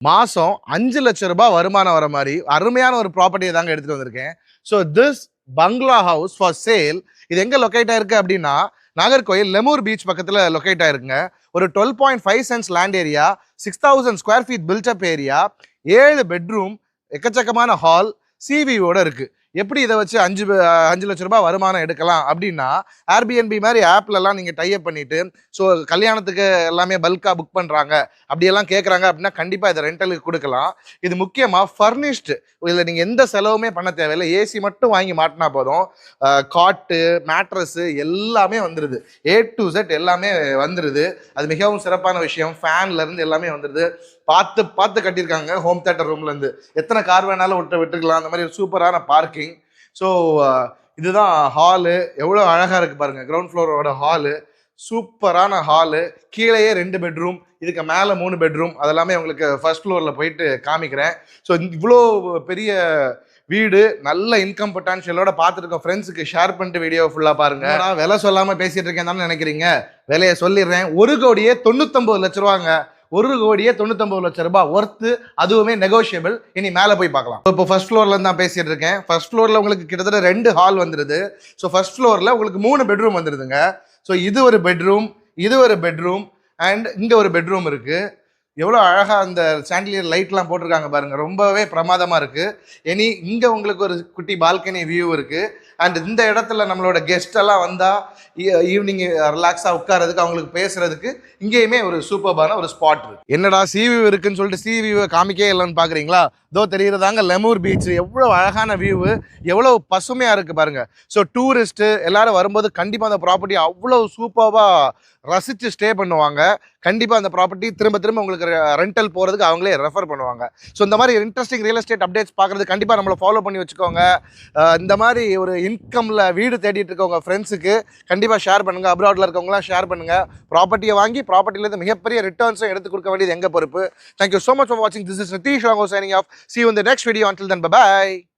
மாசம் 5 லட்சம் ரூபாய் வருமானம் வர மாதிரி அருமையான ஒரு ப்ராப்பர்ட்டியை தாங்க எடுத்துட்டு வந்திருக்கேன். So this bungalow house for sale. இது எங்க லொக்கேட் ஆயிருக்கு அப்படின்னா, நாகர்கோயில் லெமூர் பீச் பக்கத்துல லொக்கேட் ஆயிருக்குங்க. ஒரு 12.5 cents land area, 6000 square feet builtup area, 7 bedroom, எக்கச்சக்கமான ஹால், சிவியோட இருக்கு. எப்படி இதை வச்சு 5 லட்சம் ரூபாய் வருமானம் எடுக்கலாம் அப்படின்னா, ஏர்பிஎன்பி மாதிரி ஆப்லலாம் நீங்கள் டைப் பண்ணிட்டு, ஸோ கல்யாணத்துக்கு எல்லாமே பல்காக புக் பண்ணுறாங்க அப்படியெல்லாம் கேட்குறாங்க அப்படின்னா கண்டிப்பாக இதை ரெண்டலுக்கு கொடுக்கலாம். இது முக்கியமாக ஃபர்னிஷ்டு. இதில் நீங்கள் எந்த செலவுமே பண்ண தேவையில்லை. ஏசி மட்டும் வாங்கி மாட்டினா போதும். காட்டு, மேட்ரஸு எல்லாமே வந்துடுது. A to Z எல்லாமே வந்துடுது. அது மிகவும் சிறப்பான விஷயம். ஃபேன்லேருந்து எல்லாமே வந்துடுது. பார்த்து கட்டியிருக்காங்க. ஹோம் தியேட்டர் ரூம்லேருந்து எத்தனை கார் வேணாலும் விட்டுருக்கலாம். அந்த மாதிரி ஒரு சூப்பரான பார்க்கிங். ஸோ இதுதான் ஹாலு. எவ்வளோ அழகாக இருக்குது பாருங்கள். கிரவுண்ட் ஃப்ளோரோட ஹாலு, சூப்பரான ஹாலு. கீழேயே 2 பெட்ரூம், இதுக்கு மேலே 3 பெட்ரூம். அதெல்லாமே உங்களுக்கு ஃபர்ஸ்ட் ஃப்ளோரில் போயிட்டு காமிக்கிறேன். ஸோ இவ்வளோ பெரிய வீடு, நல்ல இன்கம் பொட்டான்ஷியலோட பார்த்துருக்கோம். ஃப்ரெண்ட்ஸுக்கு ஷேர் பண்ணிட்டு வீடியோ ஃபுல்லாக பாருங்க. நான் விலை சொல்லாமல் பேசிட்டு இருக்கேன் தானே நினைக்கிறீங்க. விலையை சொல்லிடுறேன். 1,99 லட்ச ரூபாங்க. 1,99 லட்சம் ரூபாய் ஒர்த்து. அதுவுமே நெகோஷியபிள். இனி மேலே போய் பார்க்கலாம். இப்போ ஃபர்ஸ்ட் ஃப்ளோர்ல தான் பேசிட்டு இருக்கேன். ஃபர்ஸ்ட் ஃப்ளோர்ல உங்களுக்கு கிட்டத்தட்ட 2 ஹால் வந்துருது. ஸோ ஃபர்ஸ்ட் ஃப்ளோர்ல உங்களுக்கு 3 பெட்ரூம் வந்துருதுங்க. ஸோ இது ஒரு பெட்ரூம், இது ஒரு பெட்ரூம், அண்ட் இங்கே ஒரு பெட்ரூம் இருக்கு. எவ்வளோ அழகாக அந்த சாண்டிலியர் லைட்லாம் போட்டிருக்காங்க பாருங்கள். ரொம்பவே பிரமாதமாக இருக்குது. இனி இங்கே உங்களுக்கு ஒரு குட்டி பால்கனி வியூ இருக்குது. அண்ட் இந்த இடத்துல நம்மளோட கெஸ்ட் எல்லாம் வந்தால் ஈவினிங் ரிலாக்ஸாக உட்காரதுக்கு, அவங்களுக்கு பேசுறதுக்கு இங்கேயுமே ஒரு சூப்பர்பான ஒரு ஸ்பாட் இருக்குது. என்னடா வியூ இருக்குன்னு சொல்லிட்டு வியூவை காமிக்கே இல்லைன்னு பார்க்குறீங்களா? இதோ தெரிகிறதாங்க லெமூர் பீச். எவ்வளோ அழகான வியூவு, எவ்வளோ பசுமையாக இருக்குது பாருங்கள். ஸோ டூரிஸ்ட்டு எல்லாரும் வரும்போது கண்டிப்பாக அந்த ப்ராப்பர்ட்டி அவ்வளோ சூப்பராக ரசித்து ஸ்டே பண்ணுவாங்க. கண்டிப்பாக அந்த ப்ராப்பர்ட்டி திரும்ப திரும்ப உங்களுக்கு ரெண்டல் போகிறதுக்கு அவங்களே ரெஃபர் பண்ணுவாங்க. ஸோ இந்த மாதிரி இன்ட்ரெஸ்டிங் ரியல் எஸ்டேட் அப்டேட்ஸ் பார்க்குறது கண்டிப்பாக நம்மளை ஃபாலோ பண்ணி வச்சுக்கோங்க. இந்த மாதிரி ஒரு இன்கமில் வீடு தேடிட்டு இருக்கவங்க ஃப்ரெண்ட்ஸுக்கு கண்டிப்பாக ஷேர் பண்ணுங்கள். அப்ராடில் இருக்கவங்களாம் ஷேர் பண்ணுங்கள். ப்ராப்பர்ட்டியை வாங்கி ப்ராப்பர்ட்டிலேருந்து மிகப்பெரிய ரிட்டர்ன்ஸும் எடுத்து கொடுக்க வேண்டியது எங்கள் பொறுப்பு. தேங்க்யூ ஸோ மச் ஃபார் வாட்சிங். This is Nitish Rago signing off. See you in the next video. Until then, bye-bye.